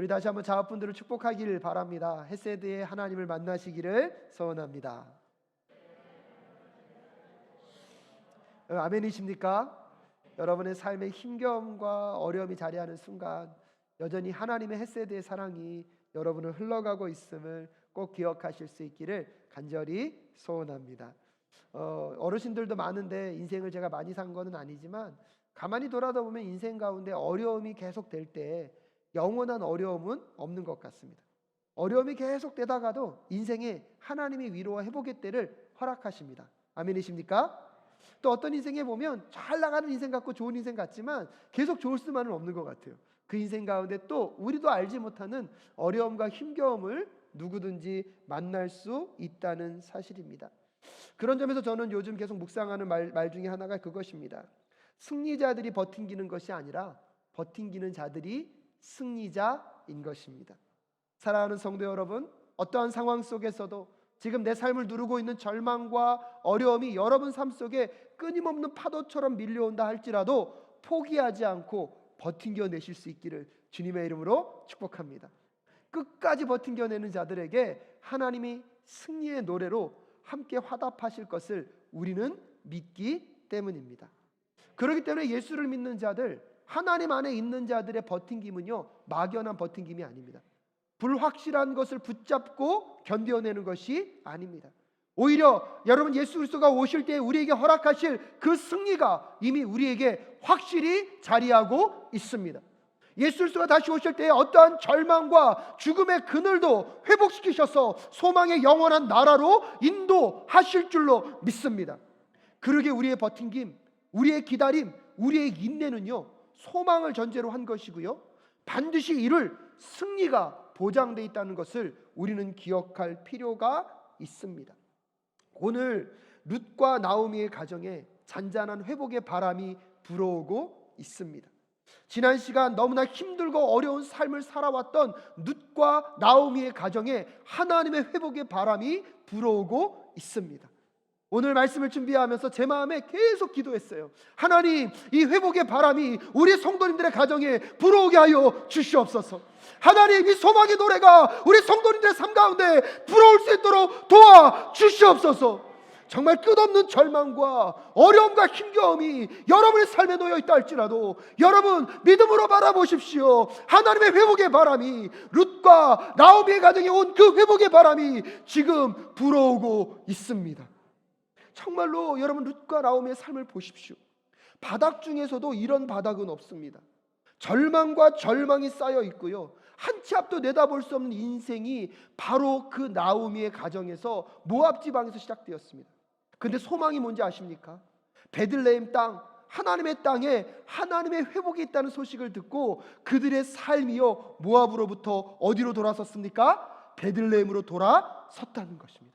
우리 다시 한번 자녀분들을 축복하기를 바랍니다. 헤세드의 하나님을 만나시기를 소원합니다. 아멘이십니까? 여러분의 삶에 힘겨움과 어려움이 자리하는 순간 여전히 하나님의 헤세드의 사랑이 여러분을 흘러가고 있음을 꼭 기억하실 수 있기를 간절히 소원합니다. 어르신들도 많은데 인생을 제가 많이 산 거는 아니지만 가만히 돌아보면 인생 가운데 어려움이 계속될 때 영원한 어려움은 없는 것 같습니다. 어려움이 계속되다가도 인생에 하나님이 위로와 회복의 때를 허락하십니다. 아멘이십니까? 또 어떤 인생에 보면 잘 나가는 인생 같고 좋은 인생 같지만 계속 좋을 수만은 없는 것 같아요. 그 인생 가운데 또 우리도 알지 못하는 어려움과 힘겨움을 누구든지 만날 수 있다는 사실입니다. 그런 점에서 저는 요즘 계속 묵상하는 말 중에 하나가 그것입니다. 승리자들이 버팅기는 것이 아니라 버팅기는 자들이 승리자인 것입니다. 사랑하는 성도 여러분, 어떠한 상황 속에서도 지금 내 삶을 누르고 있는 절망과 어려움이 여러분 삶 속에 끊임없는 파도처럼 밀려온다 할지라도 포기하지 않고 버팅겨내실 수 있기를 주님의 이름으로 축복합니다. 끝까지 버팅겨내는 자들에게 하나님이 승리의 노래로 함께 화답하실 것을 우리는 믿기 때문입니다. 그렇기 때문에 예수를 믿는 자들, 하나님 안에 있는 자들의 버팅김은요, 막연한 버팅김이 아닙니다. 불확실한 것을 붙잡고 견뎌내는 것이 아닙니다. 오히려 여러분 예수 그리스도가 오실 때 우리에게 허락하실 그 승리가 이미 우리에게 확실히 자리하고 있습니다. 예수 그리스도가 다시 오실 때 어떠한 절망과 죽음의 그늘도 회복시키셔서 소망의 영원한 나라로 인도하실 줄로 믿습니다. 그러게 우리의 버팅김, 우리의 기다림, 우리의 인내는요, 소망을 전제로 한 것이고요, 반드시 이룰 승리가 보장되어 있다는 것을 우리는 기억할 필요가 있습니다. 오늘 룻과 나오미의 가정에 잔잔한 회복의 바람이 불어오고 있습니다. 지난 시간 너무나 힘들고 어려운 삶을 살아왔던 룻과 나오미의 가정에 하나님의 회복의 바람이 불어오고 있습니다. 오늘 말씀을 준비하면서 제 마음에 계속 기도했어요. 하나님, 이 회복의 바람이 우리 성도님들의 가정에 불어오게 하여 주시옵소서. 하나님, 이 소망의 노래가 우리 성도님들의 삶 가운데 불어올 수 있도록 도와주시옵소서. 정말 끝없는 절망과 어려움과 힘겨움이 여러분의 삶에 놓여 있다 할지라도 여러분 믿음으로 바라보십시오. 하나님의 회복의 바람이, 룻과 나오미의 가정에 온 그 회복의 바람이 지금 불어오고 있습니다. 정말로 여러분 룻과 나오미의 삶을 보십시오. 바닥 중에서도 이런 바닥은 없습니다. 절망과 절망이 쌓여 있고요, 한 치 앞도 내다볼 수 없는 인생이 바로 그 나오미의 가정에서 모압 지방에서 시작되었습니다. 근데 소망이 뭔지 아십니까? 베들레헴 땅, 하나님의 땅에 하나님의 회복이 있다는 소식을 듣고 그들의 삶이요 모압으로부터 어디로 돌아섰습니까? 베들레헴으로 돌아섰다는 것입니다.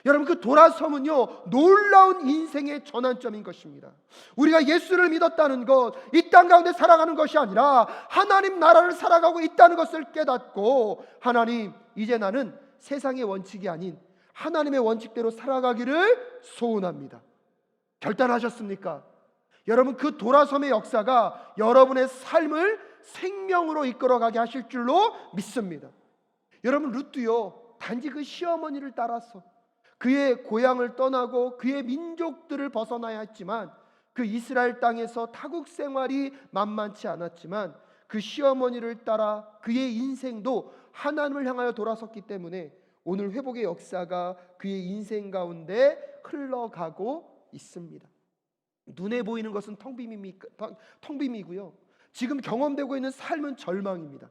여러분, 그 돌아섬은요 놀라운 인생의 전환점인 것입니다. 우리가 예수를 믿었다는 것, 이 땅 가운데 살아가는 것이 아니라 하나님 나라를 살아가고 있다는 것을 깨닫고, 하나님, 이제 나는 세상의 원칙이 아닌 하나님의 원칙대로 살아가기를 소원합니다. 결단하셨습니까? 여러분, 그 돌아섬의 역사가 여러분의 삶을 생명으로 이끌어가게 하실 줄로 믿습니다. 여러분, 룻도요 단지 그 시어머니를 따라서 그의 고향을 떠나고 그의 민족들을 벗어나야 했지만, 그 이스라엘 땅에서 타국 생활이 만만치 않았지만 그 시어머니를 따라 그의 인생도 하나님을 향하여 돌아섰기 때문에 오늘 회복의 역사가 그의 인생 가운데 흘러가고 있습니다. 눈에 보이는 것은 텅빔이고요, 지금 경험되고 있는 삶은 절망입니다.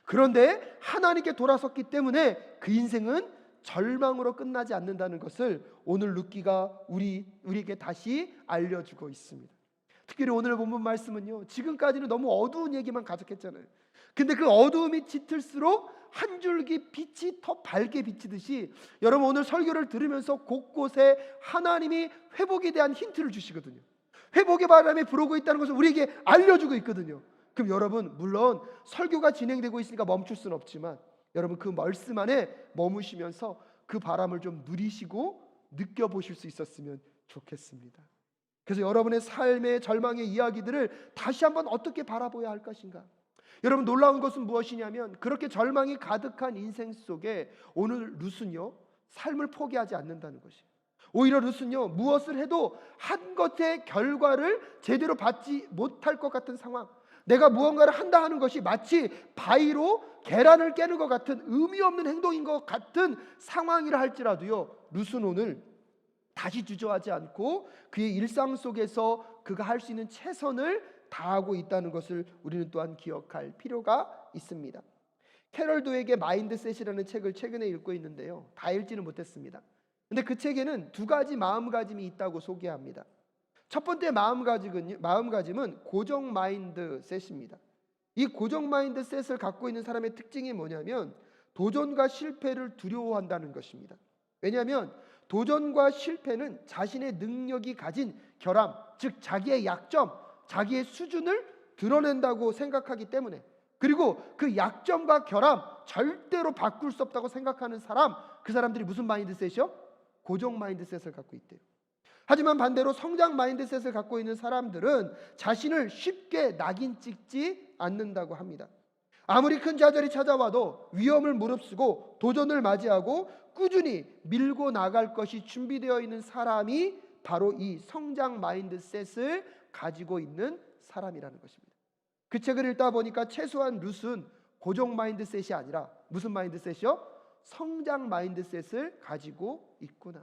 그런데 하나님께 돌아섰기 때문에 그 인생은 절망으로 끝나지 않는다는 것을 오늘 룻기가 우리에게 다시 알려주고 있습니다. 특별히 오늘 본문 말씀은요, 지금까지는 너무 어두운 얘기만 가득했잖아요. 근데 그 어두움이 짙을수록 한 줄기 빛이 더 밝게 비치듯이 여러분 오늘 설교를 들으면서 곳곳에 하나님이 회복에 대한 힌트를 주시거든요. 회복의 바람이 불어오고 있다는 것을 우리에게 알려주고 있거든요. 그럼 여러분, 물론 설교가 진행되고 있으니까 멈출 수는 없지만 여러분 그 말씀 안에 머무시면서 그 바람을 좀 누리시고 느껴보실 수 있었으면 좋겠습니다. 그래서 여러분의 삶의 절망의 이야기들을 다시 한번 어떻게 바라보아야 할 것인가, 여러분, 놀라운 것은 무엇이냐면 그렇게 절망이 가득한 인생 속에 오늘 룻은요 삶을 포기하지 않는다는 것이에요. 오히려 룻은요 무엇을 해도 한 것의 결과를 제대로 받지 못할 것 같은 상황, 내가 무언가를 한다 하는 것이 마치 바위로 계란을 깨는 것 같은 의미 없는 행동인 것 같은 상황이라 할지라도요, 룻은 오늘 다시 주저하지 않고 그의 일상 속에서 그가 할 수 있는 최선을 다하고 있다는 것을 우리는 또한 기억할 필요가 있습니다. 캐럴 도에게 마인드셋이라는 책을 최근에 읽고 있는데요, 다 읽지는 못했습니다. 근데 그 책에는 두 가지 마음가짐이 있다고 소개합니다. 첫 번째 마음가짐은 고정 마인드셋입니다. 이 고정 마인드셋을 갖고 있는 사람의 특징이 뭐냐면 도전과 실패를 두려워한다는 것입니다. 왜냐하면 도전과 실패는 자신의 능력이 가진 결함, 즉 자기의 약점, 자기의 수준을 드러낸다고 생각하기 때문에, 그리고 그 약점과 결함 절대로 바꿀 수 없다고 생각하는 사람, 그 사람들이 무슨 마인드셋이요? 고정 마인드셋을 갖고 있대요. 하지만 반대로 성장 마인드셋을 갖고 있는 사람들은 자신을 쉽게 낙인 찍지 않는다고 합니다. 아무리 큰 좌절이 찾아와도 위험을 무릅쓰고 도전을 맞이하고 꾸준히 밀고 나갈 것이 준비되어 있는 사람이 바로 이 성장 마인드셋을 가지고 있는 사람이라는 것입니다. 그 책을 읽다 보니까 최소한 룻은 고정 마인드셋이 아니라 무슨 마인드셋이요? 성장 마인드셋을 가지고 있구나.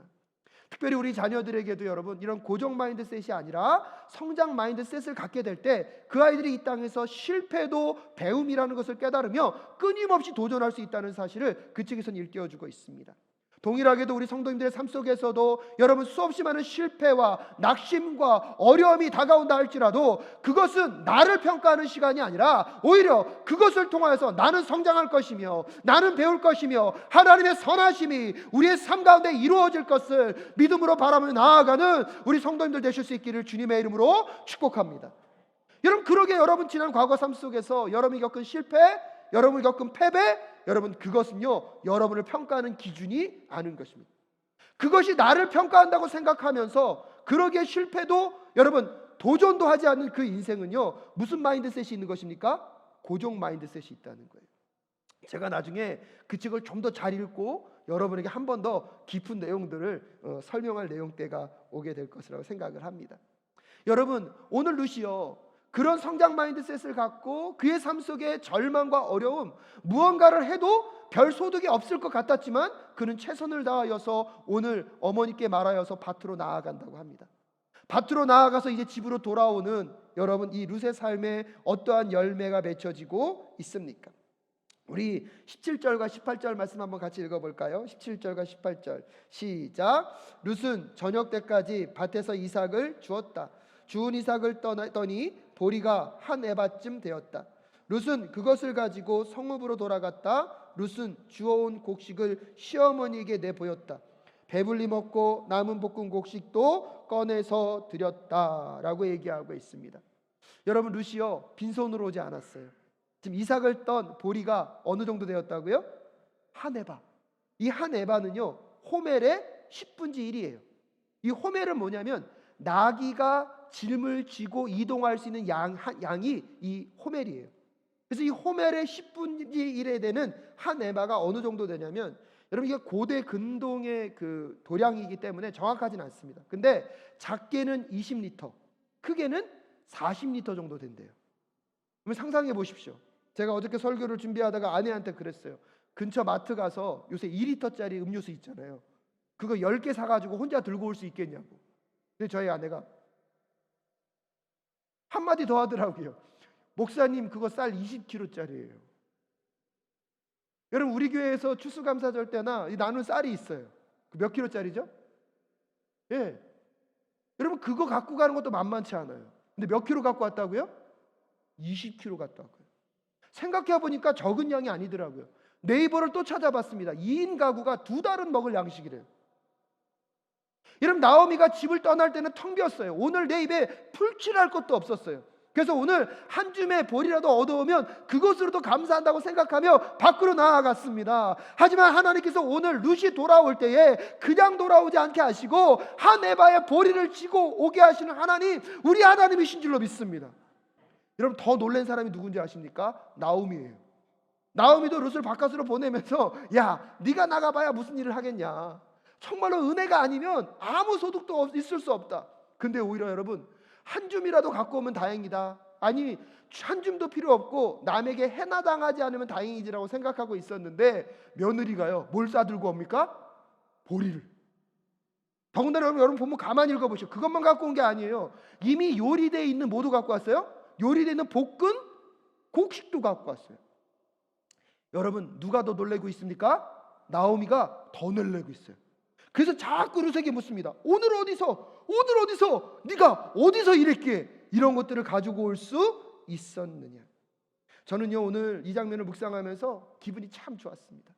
특별히 우리 자녀들에게도 여러분, 이런 고정 마인드셋이 아니라 성장 마인드셋을 갖게 될 때 그 아이들이 이 땅에서 실패도 배움이라는 것을 깨달으며 끊임없이 도전할 수 있다는 사실을 그 책에서는 일깨워주고 있습니다. 동일하게도 우리 성도님들의 삶 속에서도 여러분 수없이 많은 실패와 낙심과 어려움이 다가온다 할지라도 그것은 나를 평가하는 시간이 아니라 오히려 그것을 통하여서 나는 성장할 것이며 나는 배울 것이며 하나님의 선하심이 우리의 삶 가운데 이루어질 것을 믿음으로 바라며 나아가는 우리 성도님들 되실 수 있기를 주님의 이름으로 축복합니다. 여러분, 그러게 여러분 지난 과거 삶 속에서 여러분이 겪은 실패, 여러분이 겪은 패배, 여러분 그것은요 여러분을 평가하는 기준이 아닌 것입니다. 그것이 나를 평가한다고 생각하면서 그러기에 실패도 여러분 도전도 하지 않는 그 인생은요 무슨 마인드셋이 있는 것입니까? 고정 마인드셋이 있다는 거예요. 제가 나중에 그 책을 좀 더 잘 읽고 여러분에게 한 번 더 깊은 내용들을 설명할 내용대가 오게 될 것이라고 생각을 합니다. 여러분, 오늘 룻이요 그런 성장 마인드셋을 갖고 그의 삶 속에 절망과 어려움, 무언가를 해도 별 소득이 없을 것 같았지만 그는 최선을 다하여서 오늘 어머니께 말하여서 밭으로 나아간다고 합니다. 밭으로 나아가서 이제 집으로 돌아오는 여러분, 이 룻의 삶에 어떠한 열매가 맺혀지고 있습니까? 우리 17절과 18절 말씀 한번 같이 읽어볼까요? 17절과 18절 시작. 룻은 저녁 때까지 밭에서 이삭을 주었다. 주운 이삭을 떠니 보리가 한 에바쯤 되었다. 룻은 그것을 가지고 성읍으로 돌아갔다. 룻은 주워온 곡식을 시어머니에게 내보였다. 배불리 먹고 남은 볶은 곡식도 꺼내서 드렸다 라고 얘기하고 있습니다. 여러분, 룻이요 빈손으로 오지 않았어요. 지금 이삭을 떤 보리가 어느 정도 되었다고요? 한 에바. 이 한 에바는요 호멜의 10분의 1이에요. 이 호멜은 뭐냐면 나귀가 짐을 지고 이동할 수 있는 양이 이 호멜이에요. 그래서 이 호멜의 10분의 1에 되는 한 에바가 어느 정도 되냐면, 여러분 이게 고대 근동의 그 도량이기 때문에 정확하진 않습니다. 근데 작게는 20리터, 크게는 40리터 정도 된대요. 그럼 상상해 보십시오. 제가 어저께 설교를 준비하다가 아내한테 그랬어요. 근처 마트 가서 요새 2리터짜리 음료수 있잖아요. 그거 10개 사가지고 혼자 들고 올 수 있겠냐고. 근데 저희 아내가 한마디 더 하더라고요. 목사님, 그거 쌀 20kg짜리예요. 여러분, 우리 교회에서 추수감사절 때나 나눈 쌀이 있어요. 몇 킬로짜리죠? 예. 여러분, 그거 갖고 가는 것도 만만치 않아요. 근데 몇 킬로 갖고 왔다고요? 20kg 갖고 왔고요. 생각해 보니까 적은 양이 아니더라고요. 네이버를 또 찾아봤습니다. 2인 가구가 2달은 먹을 양식이래요. 여러분, 나오미가 집을 떠날 때는 텅 비었어요. 오늘 내 입에 풀칠할 것도 없었어요. 그래서 오늘 한 줌의 보리라도 얻어오면 그것으로도 감사한다고 생각하며 밖으로 나아갔습니다. 하지만 하나님께서 오늘 룻이 돌아올 때에 그냥 돌아오지 않게 하시고 한 에바의 보리를 지고 오게 하시는 하나님, 우리 하나님이신 줄로 믿습니다. 여러분 더 놀란 사람이 누군지 아십니까? 나오미예요. 나오미도 룻을 바깥으로 보내면서 야, 네가 나가봐야 무슨 일을 하겠냐. 정말로 은혜가 아니면 아무 소득도 있을 수 없다. 근데 오히려 여러분 한 줌이라도 갖고 오면 다행이다. 아니 한 줌도 필요 없고 남에게 해나 당하지 않으면 다행이지라고 생각하고 있었는데 며느리가요 뭘 싸들고 옵니까? 보리를. 더군다나 여러분 보면 가만히 읽어보시오. 그것만 갖고 온 게 아니에요. 이미 요리되어 있는 뭐도 갖고 왔어요? 요리되어 있는 볶은 곡식도 갖고 왔어요. 여러분 누가 더 놀래고 있습니까? 나오미가 더 놀래고 있어요. 그래서 자꾸 룻에게 묻습니다. 오늘 어디서 네가 어디서 이랬기에 이런 것들을 가지고 올 수 있었느냐. 저는요 오늘 이 장면을 묵상하면서 기분이 참 좋았습니다.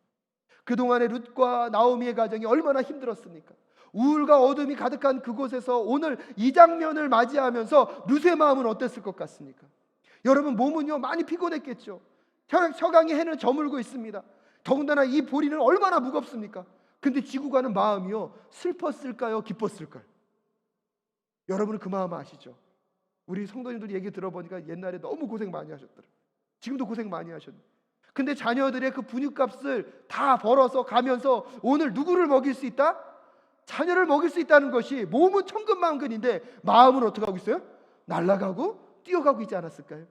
그동안의 룻과 나오미의 가정이 얼마나 힘들었습니까? 우울과 어둠이 가득한 그곳에서 오늘 이 장면을 맞이하면서 룻의 마음은 어땠을 것 같습니까? 여러분 몸은요 많이 피곤했겠죠. 서강의 해는 저물고 있습니다. 더군다나 이 보리는 얼마나 무겁습니까? 근데 지고 가는 마음이요 슬펐을까요? 기뻤을까요? 여러분은 그 마음 아시죠? 우리 성도님들 얘기 들어보니까 옛날에 너무 고생 많이 하셨더라고요. 지금도 고생 많이 하셨는데 근데 자녀들의 그 분유값을 다 벌어서 가면서 오늘 누구를 먹일 수 있다? 자녀를 먹일 수 있다는 것이 몸은 천근만근인데 마음은 어떻게 하고 있어요? 날아가고 뛰어가고 있지 않았을까요?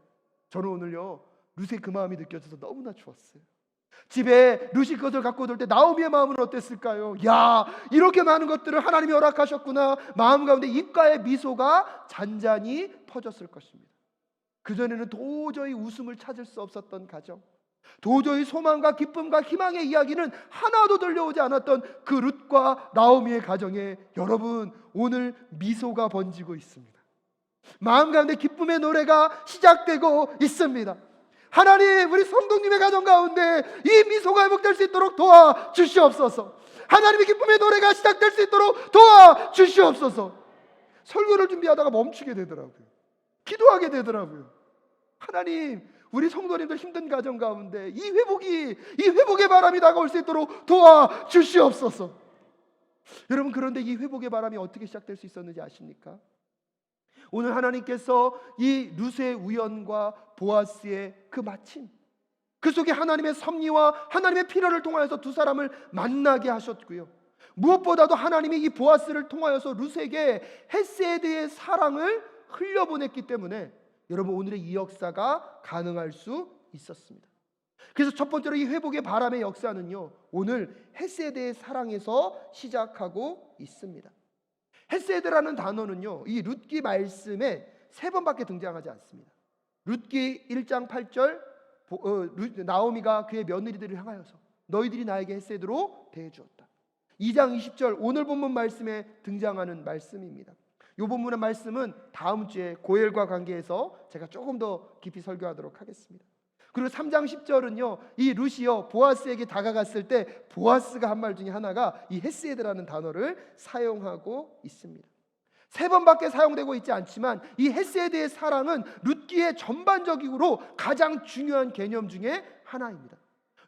저는 오늘요 룻의 그 마음이 느껴져서 너무나 좋았어요. 집에 룻이 그것을 갖고 올 때 나오미의 마음은 어땠을까요? 야, 이렇게 많은 것들을 하나님이 허락하셨구나. 마음 가운데 입가에 미소가 잔잔히 퍼졌을 것입니다. 그전에는 도저히 웃음을 찾을 수 없었던 가정, 도저히 소망과 기쁨과 희망의 이야기는 하나도 들려오지 않았던 그 룻과 나오미의 가정에 여러분 오늘 미소가 번지고 있습니다. 마음 가운데 기쁨의 노래가 시작되고 있습니다. 하나님 우리 성도님의 가정 가운데 이 미소가 회복될 수 있도록 도와주시옵소서. 하나님의 기쁨의 노래가 시작될 수 있도록 도와주시옵소서. 설교를 준비하다가 멈추게 되더라고요. 기도하게 되더라고요. 하나님 우리 성도님들 힘든 가정 가운데 이 회복의 바람이 다가올 수 있도록 도와주시옵소서. 여러분 그런데 이 회복의 바람이 어떻게 시작될 수 있었는지 아십니까? 오늘 하나님께서 이 룻의 우연과 보아스의 그 마침, 그 속에 하나님의 섭리와 하나님의 필요를 통하여서 두 사람을 만나게 하셨고요. 무엇보다도 하나님이 이 보아스를 통하여서 룻에게 헤세드의 사랑을 흘려보냈기 때문에 여러분 오늘의 이 역사가 가능할 수 있었습니다. 그래서 첫 번째로 이 회복의 바람의 역사는요 오늘 헤세드의 사랑에서 시작하고 있습니다. 헤세드라는 단어는요 이 룻기 말씀에 3번밖에 등장하지 않습니다. 룻기 1장 8절 나오미가 그의 며느리들을 향하여서 너희들이 나에게 헤세드로 대해주었다. 2장 20절 오늘 본문 말씀에 등장하는 말씀입니다. 이 본문의 말씀은 다음 주에 고엘과 관계해서 제가 조금 더 깊이 설교하도록 하겠습니다. 그리고 3장 10절은요 이 룻이요 보아스에게 다가갔을 때 보아스가 한 말 중에 하나가 이 헤세드라는 단어를 사용하고 있습니다. 3번밖에 사용되고 있지 않지만 이 헤세드의 사랑은 룻기의 전반적으로 가장 중요한 개념 중에 하나입니다.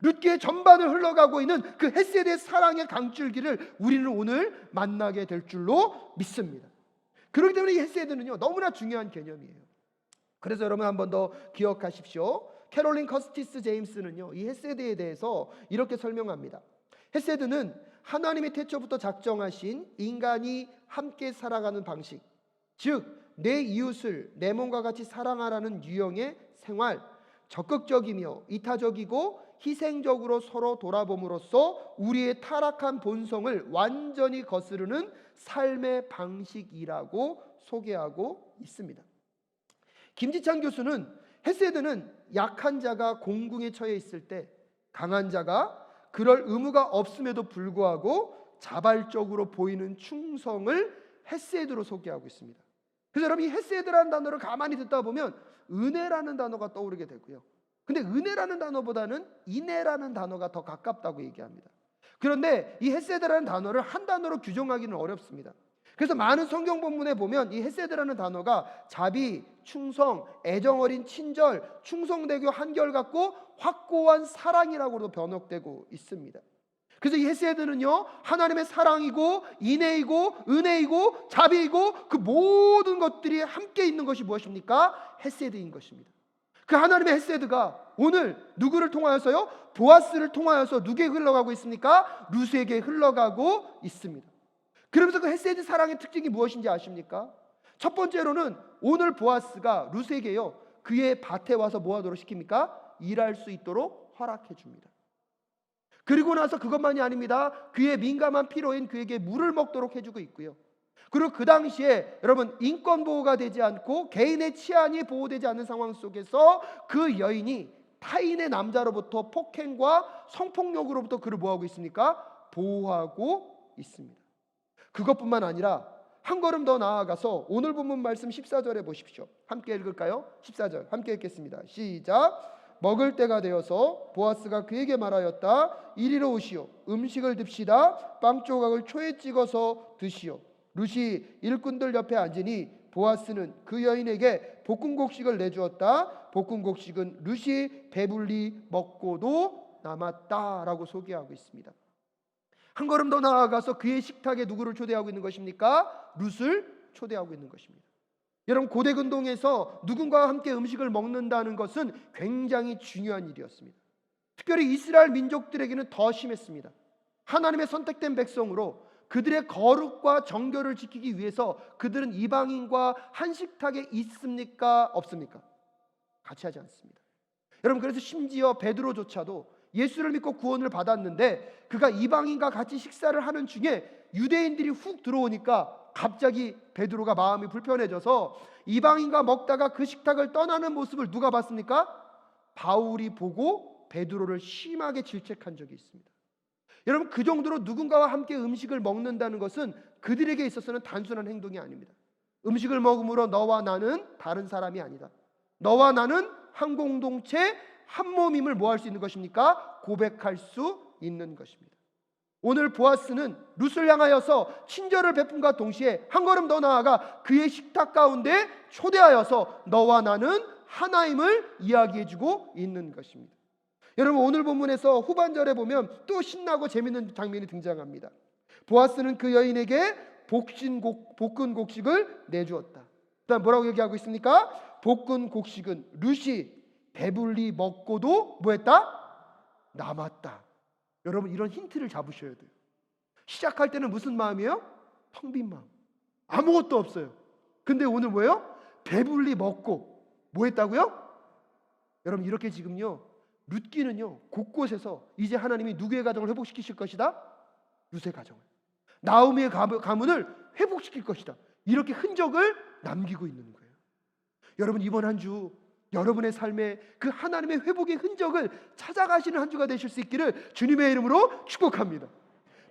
룻기의 전반을 흘러가고 있는 그 헤세드의 사랑의 강줄기를 우리는 오늘 만나게 될 줄로 믿습니다. 그렇기 때문에 이 헤세드는요 너무나 중요한 개념이에요. 그래서 여러분 한 번 더 기억하십시오. 캐롤린 커스티스 제임스는요 이 헤세드에 대해서 이렇게 설명합니다. 헤세드는 하나님이 태초부터 작정하신 인간이 함께 살아가는 방식, 즉 내 이웃을 내 몸과 같이 사랑하라는 유형의 생활, 적극적이며 이타적이고 희생적으로 서로 돌아봄으로써 우리의 타락한 본성을 완전히 거스르는 삶의 방식이라고 소개하고 있습니다. 김지찬 교수는 헤세드는 약한 자가 공궁에 처해 있을 때 강한 자가 그럴 의무가 없음에도 불구하고 자발적으로 보이는 충성을 헤세드로 소개하고 있습니다. 그래서 여러분 이 헤세드라는 단어를 가만히 듣다 보면 은혜라는 단어가 떠오르게 되고요. 근데 은혜라는 단어보다는 인애라는 단어가 더 가깝다고 얘기합니다. 그런데 이 헤세드라는 단어를 한 단어로 규정하기는 어렵습니다. 그래서 많은 성경 본문에 보면 이 헤세드라는 단어가 자비, 충성, 애정어린 친절, 충성되고 한결같고 확고한 사랑이라고도 번역되고 있습니다. 그래서 이 헤세드는요, 하나님의 사랑이고 인애이고 은혜이고 자비이고 그 모든 것들이 함께 있는 것이 무엇입니까? 헤세드인 것입니다. 그 하나님의 헤세드가 오늘 누구를 통하여서요? 보아스를 통하여서 누구에게 흘러가고 있습니까? 룻에게 흘러가고 있습니다. 그러면서 그 헤세드 사랑의 특징이 무엇인지 아십니까? 첫 번째로는 오늘 보아스가 룻에게요, 그의 밭에 와서 뭐 하도록 시킵니까? 일할 수 있도록 허락해 줍니다. 그리고 나서 그것만이 아닙니다. 그의 민감한 피로인 그에게 물을 먹도록 해주고 있고요. 그리고 그 당시에 여러분, 인권 보호가 되지 않고 개인의 치안이 보호되지 않는 상황 속에서 그 여인이 타인의 남자로부터 폭행과 성폭력으로부터 그를 뭐하고 있습니까? 보호하고 있습니다. 그것뿐만 아니라 한 걸음 더 나아가서 오늘 본문 말씀 14절에 보십시오. 함께 읽을까요? 14절 함께 읽겠습니다. 시작. 먹을 때가 되어서 보아스가 그에게 말하였다. 이리로 오시오. 음식을 듭시다. 빵 조각을 초에 찍어서 드시오. 룻이 일꾼들 옆에 앉으니 보아스는 그 여인에게 볶은 곡식을 내주었다. 볶은 곡식은 룻이 배불리 먹고도 남았다라고 소개하고 있습니다. 한 걸음 더 나아가서 그의 식탁에 누구를 초대하고 있는 것입니까? 룻을 초대하고 있는 것입니다. 여러분, 고대 근동에서 누군가와 함께 음식을 먹는다는 것은 굉장히 중요한 일이었습니다. 특별히 이스라엘 민족들에게는 더 심했습니다. 하나님의 선택된 백성으로 그들의 거룩과 정결을 지키기 위해서 그들은 이방인과 한 식탁에 있습니까? 없습니까? 같이 하지 않습니다. 여러분, 그래서 심지어 베드로조차도 예수를 믿고 구원을 받았는데 그가 이방인과 같이 식사를 하는 중에 유대인들이 훅 들어오니까 갑자기 베드로가 마음이 불편해져서 이방인과 먹다가 그 식탁을 떠나는 모습을 누가 봤습니까? 바울이 보고 베드로를 심하게 질책한 적이 있습니다. 여러분, 그 정도로 누군가와 함께 음식을 먹는다는 것은 그들에게 있어서는 단순한 행동이 아닙니다. 음식을 먹음으로 너와 나는 다른 사람이 아니다. 너와 나는 한 공동체 한 몸임을 뭐 할 수 있는 것입니까? 고백할 수 있는 것입니다. 오늘 보아스는 룻을 향하여서 친절을 베품과 동시에 한 걸음 더 나아가 그의 식탁 가운데 초대하여서 너와 나는 하나임을 이야기해주고 있는 것입니다. 여러분, 오늘 본문에서 후반절에 보면 또 신나고 재밌는 장면이 등장합니다. 보아스는 그 여인에게 볶은 곡식을 내주었다. 그다음 뭐라고 얘기하고 있습니까? 볶은 곡식은 룻이 배불리 먹고도 뭐했다? 남았다. 여러분, 이런 힌트를 잡으셔야 돼요. 시작할 때는 무슨 마음이에요? 텅 빈 마음, 아무것도 없어요. 근데 오늘 뭐예요? 배불리 먹고 뭐 했다고요? 여러분, 이렇게 지금요, 룻기는요 곳곳에서 이제 하나님이 누구의 가정을 회복시키실 것이다? 룻의 가정을, 나오미의 가문을 회복시킬 것이다. 이렇게 흔적을 남기고 있는 거예요. 여러분, 이번 한 주 여러분의 삶에 그 하나님의 회복의 흔적을 찾아가시는 한 주가 되실 수 있기를 주님의 이름으로 축복합니다.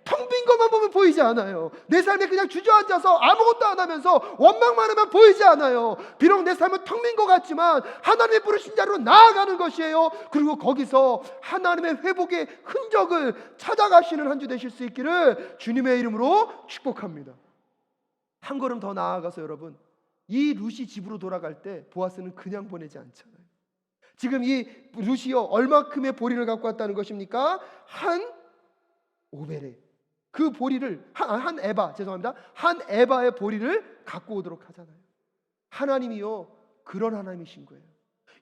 텅 빈 것만 보면 보이지 않아요. 내 삶에 그냥 주저앉아서 아무것도 안 하면서 원망만 하면 보이지 않아요. 비록 내 삶은 텅 빈 것 같지만 하나님의 부르신 자로 나아가는 것이에요. 그리고 거기서 하나님의 회복의 흔적을 찾아가시는 한 주 되실 수 있기를 주님의 이름으로 축복합니다. 한 걸음 더 나아가서 여러분, 이 룻이 집으로 돌아갈 때 보아스는 그냥 보내지 않잖아요. 지금 이 룻이요, 얼마큼의 보리를 갖고 왔다는 것입니까? 한 오벨에, 그 보리를 한 에바의 보리를 갖고 오도록 하잖아요. 하나님이요, 그런 하나님이신 거예요.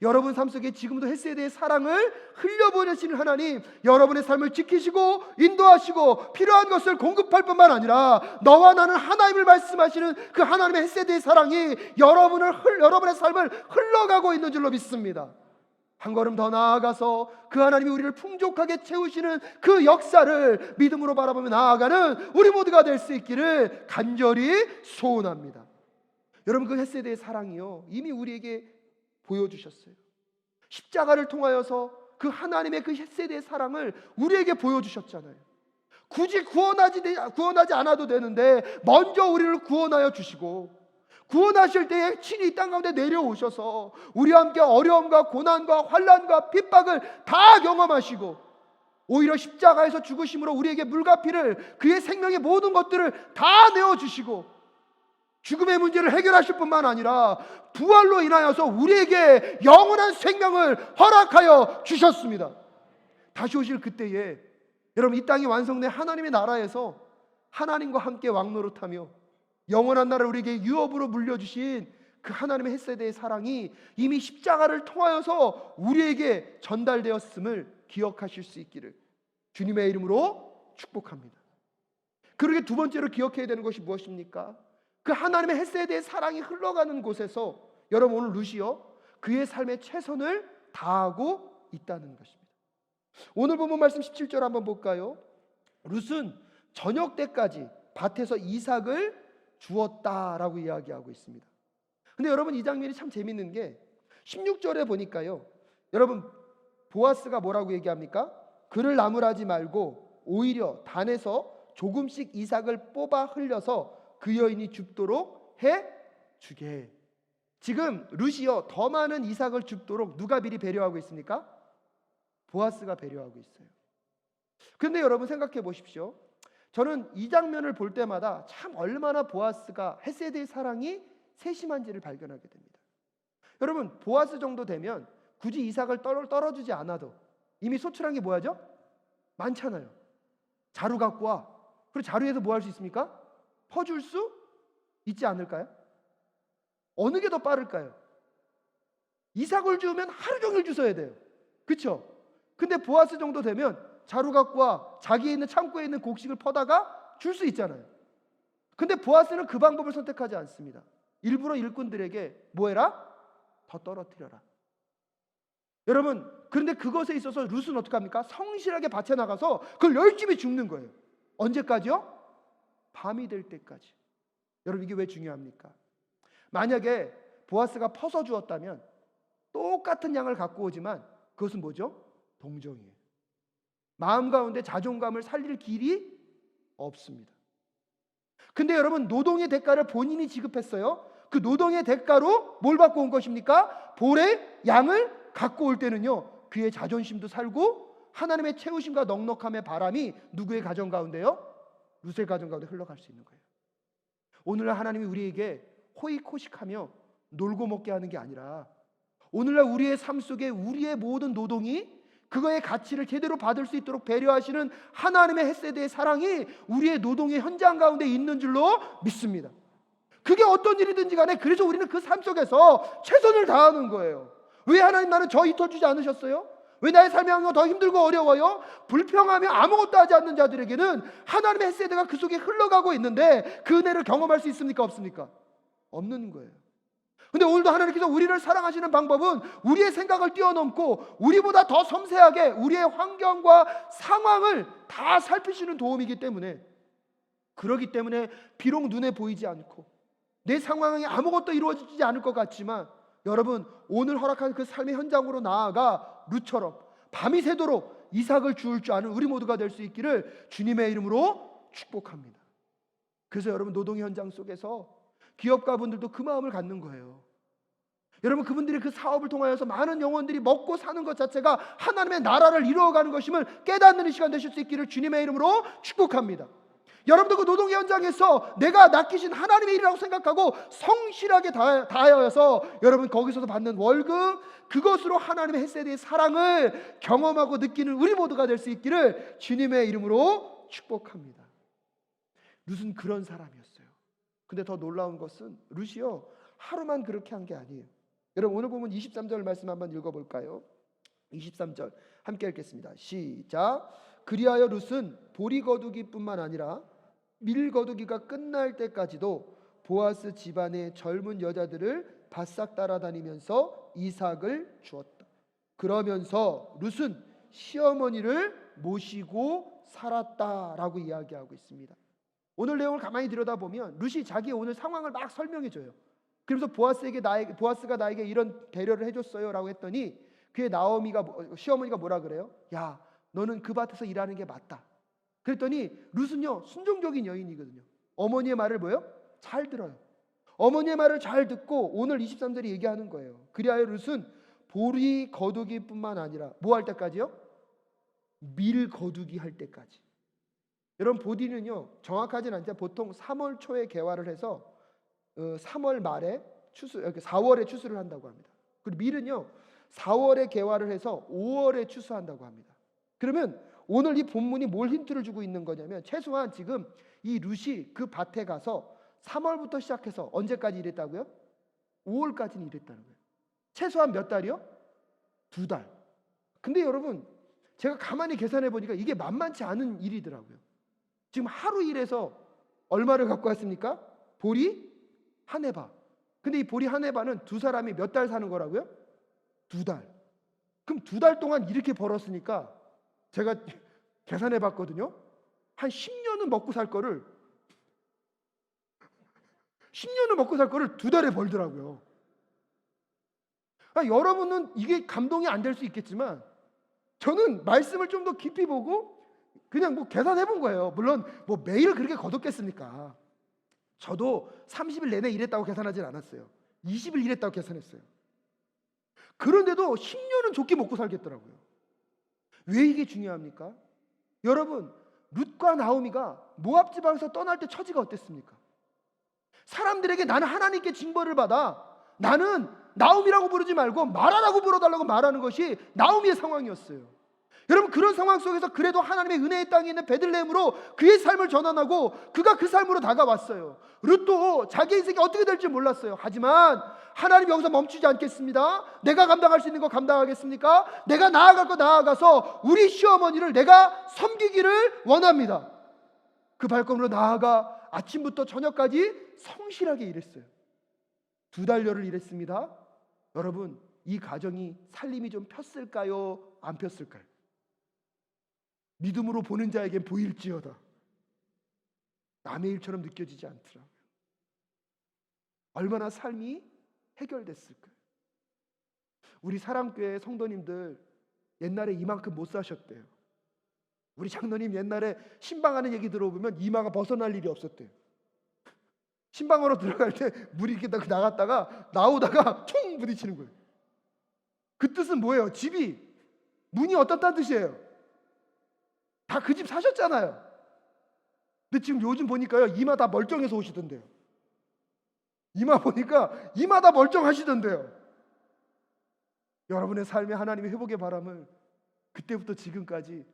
여러분 삶 속에 지금도 헷세대의 사랑을 흘려보내시는 하나님, 여러분의 삶을 지키시고 인도하시고 필요한 것을 공급할 뿐만 아니라 너와 나는 하나님을 말씀하시는 그 하나님의 헷세대의 사랑이 여러분의 삶을 흘러가고 있는 줄로 믿습니다. 한 걸음 더 나아가서 그 하나님이 우리를 풍족하게 채우시는 그 역사를 믿음으로 바라보며 나아가는 우리 모두가 될 수 있기를 간절히 소원합니다. 여러분, 그 헷세대의 사랑이요, 이미 우리에게 보여주셨어요. 십자가를 통하여서 그 하나님의 그 헷세대의 사랑을 우리에게 보여주셨잖아요. 굳이 구원하지 않아도 되는데 먼저 우리를 구원하여 주시고, 구원하실 때에 친히 이 땅 가운데 내려오셔서 우리와 함께 어려움과 고난과 환난과 핍박을 다 경험하시고, 오히려 십자가에서 죽으심으로 우리에게 물과 피를, 그의 생명의 모든 것들을 다 내어주시고 죽음의 문제를 해결하실 뿐만 아니라 부활로 인하여서 우리에게 영원한 생명을 허락하여 주셨습니다. 다시 오실 그때에 여러분, 이 땅이 완성된 하나님의 나라에서 하나님과 함께 왕노릇하며 영원한 나라를 우리에게 유업으로 물려주신 그 하나님의 헷세대의 사랑이 이미 십자가를 통하여서 우리에게 전달되었음을 기억하실 수 있기를 주님의 이름으로 축복합니다. 그러게 두 번째로 기억해야 되는 것이 무엇입니까? 그 하나님의 헷세대의 사랑이 흘러가는 곳에서 여러분, 오늘 룻이요, 그의 삶의 최선을 다하고 있다는 것입니다. 오늘 본문 말씀 17절 한번 볼까요? 룻은 저녁 때까지 밭에서 이삭을 주었다라고 이야기하고 있습니다. 근데 여러분, 이 장면이 참 재밌는 게 16절에 보니까요, 여러분, 보아스가 뭐라고 얘기합니까? 그를 나무라지 말고 오히려 단에서 조금씩 이삭을 뽑아 흘려서 그 여인이 줍도록 해 주게. 지금 룻이요, 더 많은 이삭을 줍도록 누가 미리 배려하고 있습니까? 보아스가 배려하고 있어요. 근데 여러분, 생각해 보십시오. 저는 이 장면을 볼 때마다 참 얼마나 보아스가 헷세대의 사랑이 세심한지를 발견하게 됩니다. 여러분, 보아스 정도 되면 굳이 이삭을 떨어주지 않아도 이미 소출한 게 뭐하죠? 많잖아요. 자루 갖고 와. 그리고 자루에서 뭐 할 수 있습니까? 퍼줄 수 있지 않을까요? 어느 게 더 빠를까요? 이삭을 주면 하루 종일 주셔야 돼요. 그렇죠? 근데 보아스 정도 되면 자루 갖고 와, 자기에 있는 창고에 있는 곡식을 퍼다가 줄 수 있잖아요. 근데 보아스는 그 방법을 선택하지 않습니다. 일부러 일꾼들에게 뭐 해라? 더 떨어뜨려라. 여러분, 그런데 그것에 있어서 룻은 어떻게 합니까? 성실하게 밭에 나가서 그걸 열심히 줍는 거예요. 언제까지요? 밤이 될 때까지. 여러분, 이게 왜 중요합니까? 만약에 보아스가 퍼서 주었다면 똑같은 양을 갖고 오지만 그것은 뭐죠? 동정이에요. 마음 가운데 자존감을 살릴 길이 없습니다. 근데 여러분, 노동의 대가를 본인이 지급했어요. 그 노동의 대가로 뭘 받고 온 것입니까? 볼의 양을 갖고 올 때는요, 그의 자존심도 살고 하나님의 채우심과 넉넉함의 바람이 누구의 가정 가운데요? 룻의 가정 가운데 흘러갈 수 있는 거예요. 오늘날 하나님이 우리에게 호의코식하며 놀고 먹게 하는 게 아니라 오늘날 우리의 삶 속에 우리의 모든 노동이 그거의 가치를 제대로 받을 수 있도록 배려하시는 하나님의 헷세대의 사랑이 우리의 노동의 현장 가운데 있는 줄로 믿습니다. 그게 어떤 일이든지 간에 그래서 우리는 그 삶 속에서 최선을 다하는 거예요. 왜 하나님 나는 저 이터 주지 않으셨어요? 왜 나의 삶이 항상 더 힘들고 어려워요? 불평하며 아무것도 하지 않는 자들에게는 하나님의 헷세대가 그 속에 흘러가고 있는데 그 은혜를 경험할 수 있습니까? 없습니까? 없는 거예요. 근데 오늘도 하나님께서 우리를 사랑하시는 방법은 우리의 생각을 뛰어넘고 우리보다 더 섬세하게 우리의 환경과 상황을 다 살피시는 도움이기 때문에, 그러기 때문에 비록 눈에 보이지 않고 내 상황이 아무것도 이루어지지 않을 것 같지만 여러분, 오늘 허락한 그 삶의 현장으로 나아가 룻처럼 밤이 새도록 이삭을 주울 줄 아는 우리 모두가 될 수 있기를 주님의 이름으로 축복합니다. 그래서 여러분, 노동의 현장 속에서 기업가분들도 그 마음을 갖는 거예요. 여러분, 그분들이 그 사업을 통하여서 많은 영혼들이 먹고 사는 것 자체가 하나님의 나라를 이루어가는 것임을 깨닫는 이 시간 되실 수 있기를 주님의 이름으로 축복합니다. 여러분도 그 노동 현장에서 내가 낚이신 하나님의 일이라고 생각하고 성실하게 다하여서 여러분 거기서도 받는 월급, 그것으로 하나님의 헷세대의 사랑을 경험하고 느끼는 우리 모두가 될 수 있기를 주님의 이름으로 축복합니다. 룻은 그런 사람이었어요. 근데 더 놀라운 것은 룻이요, 하루만 그렇게 한 게 아니에요. 여러분, 오늘 보면 23절 말씀 한번 읽어볼까요? 23절 함께 읽겠습니다. 시작. 그리하여 룻은 보리 거두기뿐만 아니라 밀 거두기가 끝날 때까지도 보아스 집안의 젊은 여자들을 바싹 따라다니면서 이삭을 주었다. 그러면서 룻은 시어머니를 모시고 살았다라고 이야기하고 있습니다. 오늘 내용을 가만히 들여다보면 룻이 자기의 오늘 상황을 막 설명해줘요. 그래서 보아스가 나에게 이런 배려를 해줬어요 라고 했더니 그의 시어머니가 뭐라 그래요? 야, 너는 그 밭에서 일하는 게 맞다. 그랬더니 룻은요, 순종적인 여인이거든요. 어머니의 말을 뭐예요? 잘 들어요. 어머니의 말을 잘 듣고 오늘 23절이 얘기하는 거예요. 그리하여 룻은 보리 거두기뿐만 아니라 뭐 할 때까지요? 밀 거두기 할 때까지. 여러분, 보리는요 정확하진 않지만 보통 3월 초에 개화를 해서 3월 말에 4월에 추수를 한다고 합니다. 그리고 밀은요 4월에 개화를 해서 5월에 추수한다고 합니다. 그러면 오늘 이 본문이 뭘 힌트를 주고 있는 거냐면 최소한 지금 이 룻이 그 밭에 가서 3월부터 시작해서 언제까지 일했다고요? 5월까지는 일했다는 거예요. 최소한 몇 달이요? 2달. 근데 여러분 제가 가만히 계산해 보니까 이게 만만치 않은 일이더라고요. 지금 하루 일해서 얼마를 갖고 왔습니까? 보리 한 해바. 근데 이 보리 한 해바는 두 사람이 몇 달 사는 거라고요? 2달. 그럼 2달 동안 이렇게 벌었으니까 제가 계산해 봤거든요. 한 10년은 먹고 살 거를 2달에 벌더라고요. 여러분은 이게 감동이 안 될 수 있겠지만 저는 말씀을 좀 더 깊이 보고 그냥 뭐 계산해 본 거예요. 물론 뭐 매일 그렇게 거뒀겠습니까? 저도 30일 내내 일했다고 계산하진 않았어요. 20일 일했다고 계산했어요. 그런데도 10년은 좋게 먹고 살겠더라고요. 왜 이게 중요합니까? 여러분, 룻과 나오미가 모압 지방에서 떠날 때 처지가 어땠습니까? 사람들에게 나는 하나님께 징벌을 받아, 나는 나오미라고 부르지 말고 마라라고 불러달라고 말하는 것이 나오미의 상황이었어요. 여러분, 그런 상황 속에서 그래도 하나님의 은혜의 땅에 있는 베들레헴으로 그의 삶을 전환하고 그가 그 삶으로 다가왔어요. 룻도 자기 인생이 어떻게 될지 몰랐어요. 하지만 하나님 여기서 멈추지 않겠습니다. 내가 감당할 수 있는 거 감당하겠습니까? 내가 나아갈 거 나아가서 우리 시어머니를 내가 섬기기를 원합니다. 그 발걸음으로 나아가 아침부터 저녁까지 성실하게 일했어요. 2달여를 일했습니다. 여러분, 이 가정이 살림이 좀 폈을까요? 안 폈을까요? 믿음으로 보는 자에겐 보일지어다. 남의 일처럼 느껴지지 않더라고요. 얼마나 삶이 해결됐을까요? 우리 사랑교회 성도님들 옛날에 이만큼 못 사셨대요. 우리 장로님 옛날에 신방하는 얘기 들어보면 이마가 벗어날 일이 없었대요. 신방으로 들어갈 때 물이 이렇게 나갔다가 나오다가 총 부딪히는 거예요. 그 뜻은 뭐예요? 집이 문이 어떻다는 뜻이에요? 다 그 집 사셨잖아요. 근데 지금 요즘 보니까요, 이마 다 멀쩡해서 오시던데요. 이마 보니까 이마 다 멀쩡하시던데요. 여러분의 삶에 하나님의 회복의 바람을 그때부터 지금까지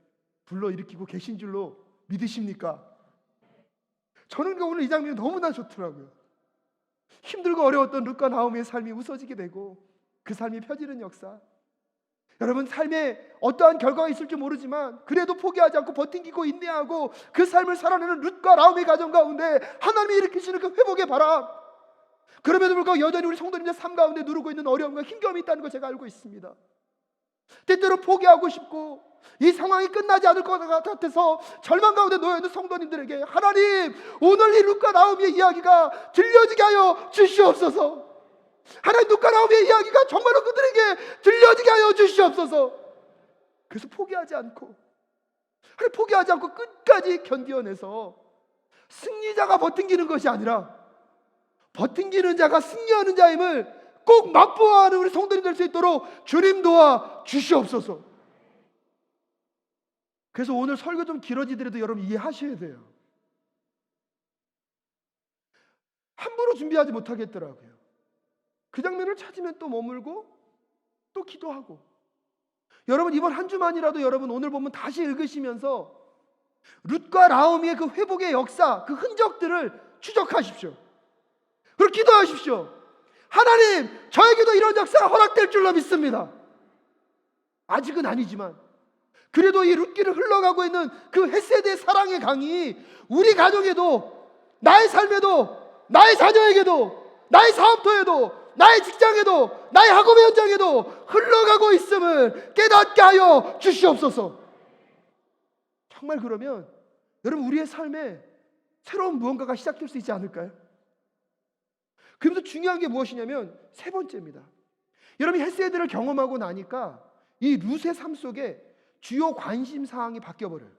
불러일으키고 계신 줄로 믿으십니까? 저는 오늘 이 장면이 너무나 좋더라고요. 힘들고 어려웠던 룻과 나오미의 삶이 웃어지게 되고 그 삶이 펴지는 역사. 여러분, 삶에 어떠한 결과가 있을지 모르지만 그래도 포기하지 않고 버티고 인내하고 그 삶을 살아내는 룻과 나오미 가정 가운데 하나님이 일으키시는 그 회복의 바람, 그럼에도 불구하고 여전히 우리 성도님들 삶 가운데 누르고 있는 어려움과 힘겨움이 있다는 걸 제가 알고 있습니다. 때때로 포기하고 싶고 이 상황이 끝나지 않을 것 같아서 절망 가운데 놓여있는 성도님들에게 하나님, 오늘 이 룻과 나오미의 이야기가 들려지게 하여 주시옵소서. 하나님, 룻과 나오미의 이야기가 정말로 그들에게 들려지게 하여 주시옵소서. 그래서 포기하지 않고 끝까지 견디어내서 승리자가 버팅기는 것이 아니라 버팅기는 자가 승리하는 자임을 꼭 맛보아 하는 우리 성도님 될 수 있도록 주님 도와 주시옵소서. 그래서 오늘 설교 좀 길어지더라도 여러분 이해하셔야 돼요. 함부로 준비하지 못하겠더라고요. 그 장면을 찾으면 또 머물고 또 기도하고. 여러분, 이번 한 주만이라도 여러분 오늘 보면 다시 읽으시면서 룻과 나오미의 그 회복의 역사, 그 흔적들을 추적하십시오. 그리고 기도하십시오. 하나님, 저에게도 이런 역사가 허락될 줄로 믿습니다. 아직은 아니지만 그래도 이 룻길을 흘러가고 있는 그 헷세대의 사랑의 강이 우리 가정에도, 나의 삶에도, 나의 자녀에게도, 나의 사업터에도, 나의 직장에도, 나의 학업의 현장에도 흘러가고 있음을 깨닫게 하여 주시옵소서. 정말 그러면 여러분, 우리의 삶에 새로운 무언가가 시작될 수 있지 않을까요? 그러면서 중요한 게 무엇이냐면 세 번째입니다. 여러분, 헷세대를 경험하고 나니까 이 룻의 삶 속에 주요 관심사항이 바뀌어버려요.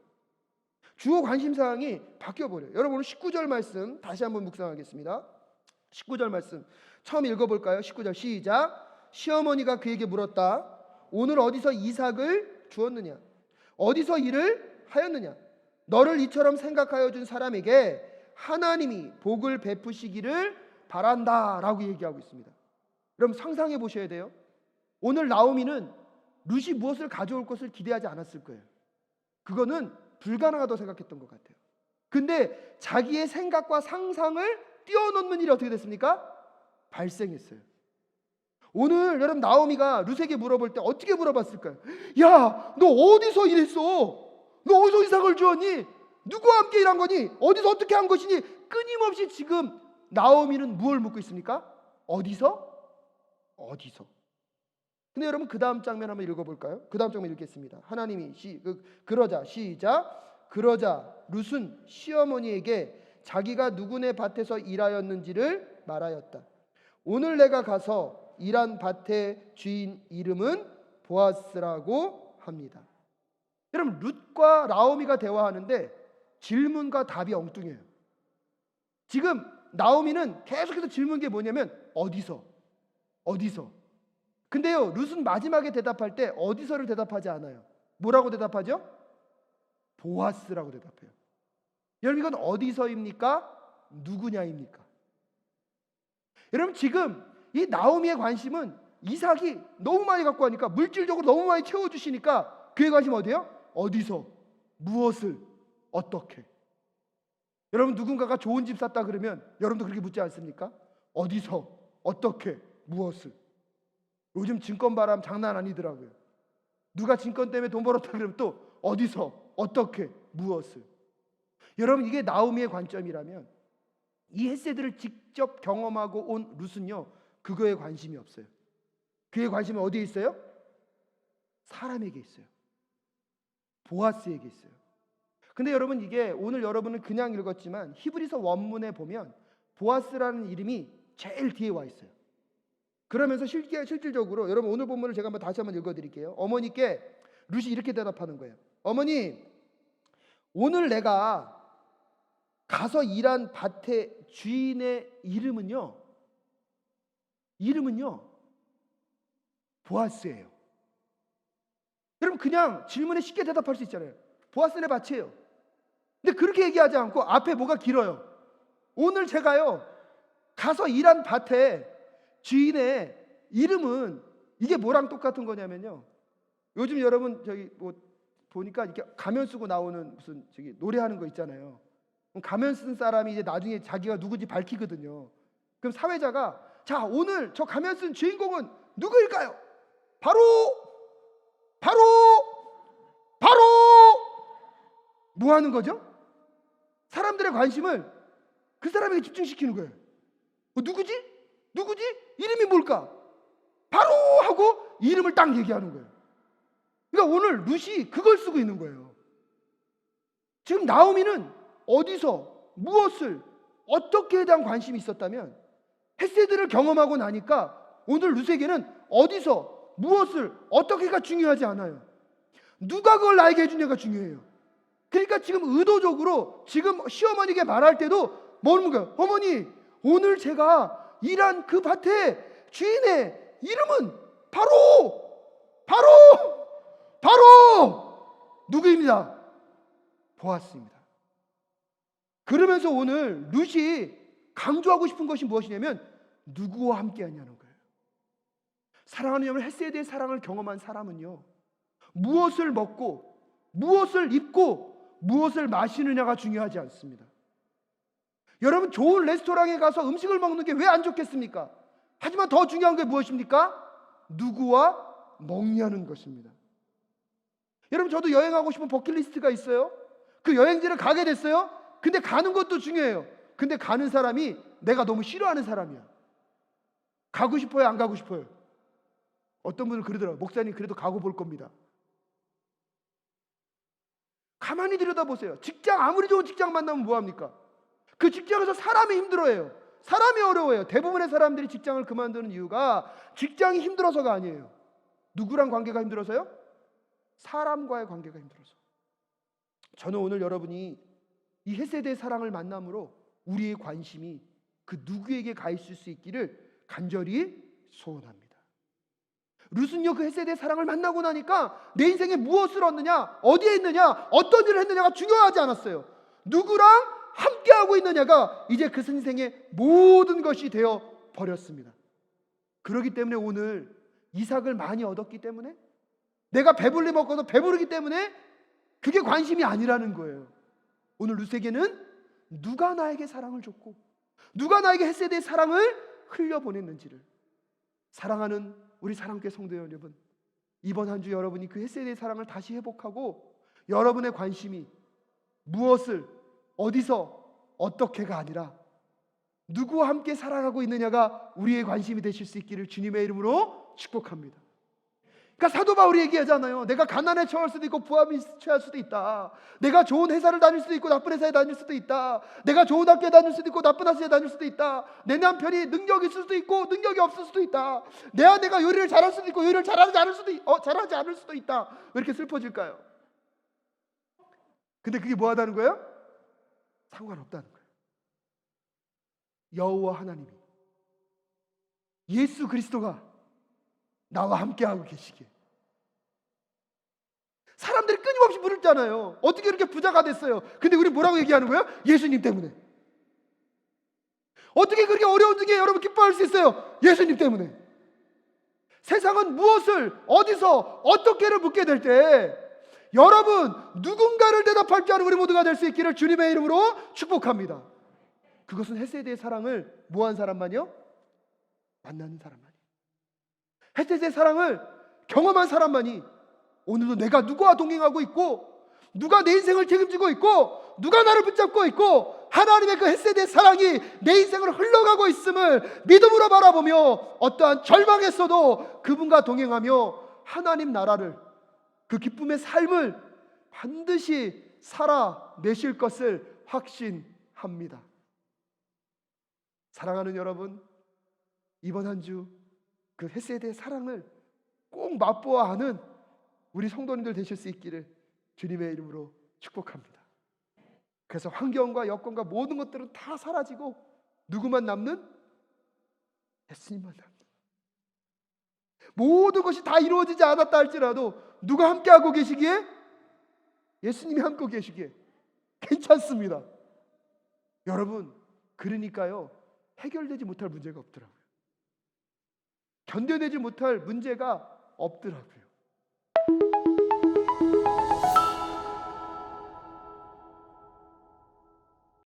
주요 관심사항이 바뀌어버려요. 여러분, 오늘 19절 말씀 다시 한번 묵상하겠습니다. 19절 말씀 처음 읽어볼까요? 19절 시작. 시어머니가 그에게 물었다. 오늘 어디서 이삭을 주었느냐? 어디서 일을 하였느냐? 너를 이처럼 생각하여 준 사람에게 하나님이 복을 베푸시기를 바란다 라고 얘기하고 있습니다. 여러분, 상상해 보셔야 돼요. 오늘 나오미는 룻이 무엇을 가져올 것을 기대하지 않았을 거예요. 그거는 불가능하다고 생각했던 것 같아요. 근데 자기의 생각과 상상을 뛰어넘는 일이 어떻게 됐습니까? 발생했어요. 오늘 여러분 나오미가 룻에게 물어볼 때 어떻게 물어봤을까요? 야, 너 어디서 일했어? 너 어디서 이삭을 주었니? 누구와 함께 일한 거니? 어디서 어떻게 한 것이니? 끊임없이 지금 나오미는 무엇을 묻고 있습니까? 어디서? 어디서? 근데 여러분 그 다음 장면 한번 읽어볼까요? 그 다음 장면 읽겠습니다. 하나님이 그러자 시작. 그러자 룻은 시어머니에게 자기가 누구네 밭에서 일하였는지를 말하였다. 오늘 내가 가서 일한 밭의 주인 이름은 보아스라고 합니다. 여러분 룻과 나오미가 대화하는데 질문과 답이 엉뚱해요. 지금 나오미는 계속해서 질문한 게 뭐냐면 어디서? 근데요 룻은 마지막에 대답할 때 어디서를 대답하지 않아요. 뭐라고 대답하죠? 보아스라고 대답해요. 여러분 이건 어디서입니까? 누구냐입니까? 여러분 지금 이 나오미의 관심은 이삭이 너무 많이 갖고 가니까, 물질적으로 너무 많이 채워주시니까 그의 관심 어디예요? 어디서, 무엇을, 어떻게. 여러분 누군가가 좋은 집 샀다 그러면 여러분도 그렇게 묻지 않습니까? 어디서, 어떻게, 무엇을. 요즘 증권바람 장난 아니더라고요. 누가 증권 때문에 돈 벌었다 그러면 또 어디서, 어떻게, 무엇을. 여러분 이게 나오미의 관점이라면 이 헷세들을 직접 경험하고 온 룻은요 그거에 관심이 없어요. 그의 관심은 어디에 있어요? 사람에게 있어요. 보아스에게 있어요. 근데 여러분 이게 오늘 여러분은 그냥 읽었지만 히브리서 원문에 보면 보아스라는 이름이 제일 뒤에 와 있어요. 그러면서 실질적으로 여러분 오늘 본문을 제가 다시 한번 읽어드릴게요. 어머니께 룻이 이렇게 대답하는 거예요. 어머니, 오늘 내가 가서 일한 밭의 주인의 이름은요 보아스예요. 여러분 그냥 질문에 쉽게 대답할 수 있잖아요. 보아스네 밭이에요. 근데 그렇게 얘기하지 않고 앞에 뭐가 길어요. 오늘 제가요 가서 일한 밭의 주인의 이름은, 이게 뭐랑 똑같은 거냐면요, 요즘 여러분 저기 뭐 보니까 이렇게 가면 쓰고 나오는 무슨 저기 노래하는 거 있잖아요. 가면 쓴 사람이 이제 나중에 자기가 누구인지 밝히거든요. 그럼 사회자가 자 오늘 저 가면 쓴 주인공은 누구일까요? 바로 뭐 하는 거죠? 사람들의 관심을 그 사람에게 집중시키는 거예요. 누구지? 이름이 뭘까? 바로 하고 이름을 딱 얘기하는 거예요. 그러니까 오늘 룻이 그걸 쓰고 있는 거예요. 지금 나오미는 어디서, 무엇을, 어떻게에 대한 관심이 있었다면 헷세들을 경험하고 나니까 오늘 룻에게는 어디서, 무엇을, 어떻게가 중요하지 않아요. 누가 그걸 나에게 해주냐가 중요해요. 그러니까 지금 의도적으로 지금 시어머니에게 말할 때도 뭐는 거예요? 어머니, 오늘 제가 일한 그 밭의 주인의 이름은 바로 누구입니다? 보아스입니다. 그러면서 오늘 룻이 강조하고 싶은 것이 무엇이냐면 누구와 함께 하냐는 거예요. 사랑하는 여러분, 헷세대의 사랑을 경험한 사람은요 무엇을 먹고 무엇을 입고 무엇을 마시느냐가 중요하지 않습니다. 여러분 좋은 레스토랑에 가서 음식을 먹는 게 왜 안 좋겠습니까? 하지만 더 중요한 게 무엇입니까? 누구와 먹냐는 것입니다. 여러분 저도 여행하고 싶은 버킷리스트가 있어요. 그 여행지를 가게 됐어요. 근데 가는 것도 중요해요. 근데 가는 사람이 내가 너무 싫어하는 사람이야. 가고 싶어요, 안 가고 싶어요? 어떤 분은 그러더라고요. 목사님 그래도 가고 볼 겁니다. 가만히 들여다보세요. 직장 아무리 좋은 직장 만나면 뭐합니까? 그 직장에서 사람이 힘들어해요. 사람이 어려워요. 대부분의 사람들이 직장을 그만두는 이유가 직장이 힘들어서가 아니에요. 누구랑 관계가 힘들어서요? 사람과의 관계가 힘들어서. 저는 오늘 여러분이 이 헷세대의 사랑을 만남으로 우리의 관심이 그 누구에게 가 있을 수 있기를 간절히 소원합니다. 룻은요 그 헷세대의 사랑을 만나고 나니까 내 인생에 무엇을 얻느냐, 어디에 있느냐, 어떤 일을 했느냐가 중요하지 않았어요. 누구랑 함께하고 있느냐가 이제 그 인생의 모든 것이 되어 버렸습니다. 그렇기 때문에 오늘 이삭을 많이 얻었기 때문에, 내가 배불리 먹고도 배부르기 때문에 그게 관심이 아니라는 거예요. 오늘 룻에게는 누가 나에게 사랑을 줬고 누가 나에게 헤세드의 사랑을 흘려보냈는지를, 사랑하는 우리 사랑교회 성도 여러분, 이번 한 주 여러분이 그 헤세드의 사랑을 다시 회복하고 여러분의 관심이 무엇을 어디서 어떻게가 아니라 누구와 함께 살아가고 있느냐가 우리의 관심이 되실 수 있기를 주님의 이름으로 축복합니다. 그러니까 사도 바울이 얘기하잖아요. 내가 가난에 처할 수도 있고 부함에 처할 수도 있다. 내가 좋은 회사를 다닐 수도 있고 나쁜 회사에 다닐 수도 있다. 내가 좋은 학교에 다닐 수도 있고 나쁜 학교에 다닐 수도 있다. 내 남편이 능력이 있을 수도 있고 능력이 없을 수도 있다. 내 아내가 요리를 잘할 수도 있고 요리를 잘하지 않을 수도 있다. 왜 이렇게 슬퍼질까요? 근데 그게 뭐하다는 거예요? 상관없다는 거예요. 여호와 하나님이, 예수 그리스도가 나와 함께하고 계시기에. 사람들이 끊임없이 물었잖아요. 어떻게 이렇게 부자가 됐어요? 근데 우리 뭐라고 얘기하는 거예요? 예수님 때문에. 어떻게 그렇게 어려운 중에 여러분 기뻐할 수 있어요? 예수님 때문에. 세상은 무엇을 어디서 어떻게를 묻게 될 때 여러분 누군가를 대답할 줄 아는 우리 모두가 될 수 있기를 주님의 이름으로 축복합니다. 그것은 헤세드의 사랑을 뭐한 사람만요? 만나는 사람만이, 헤세드의 사랑을 경험한 사람만이, 오늘도 내가 누구와 동행하고 있고 누가 내 인생을 책임지고 있고 누가 나를 붙잡고 있고 하나님의 그 헤세드의 사랑이 내 인생을 흘러가고 있음을 믿음으로 바라보며 어떠한 절망에서도 그분과 동행하며 하나님 나라를, 그 기쁨의 삶을 반드시 살아내실 것을 확신합니다. 사랑하는 여러분, 이번 한 주 그 헤세드의 사랑을 꼭 맛보아 하는 우리 성도님들 되실 수 있기를 주님의 이름으로 축복합니다. 그래서 환경과 여건과 모든 것들은 다 사라지고 누구만 남는? 예수님만 남는. 모든 것이 다 이루어지지 않았다 할지라도 누가 함께하고 계시기에? 예수님이 함께 계시기에 괜찮습니다. 여러분, 그러니까요, 해결되지 못할 문제가 없더라고요. 견뎌내지 못할 문제가 없더라고요.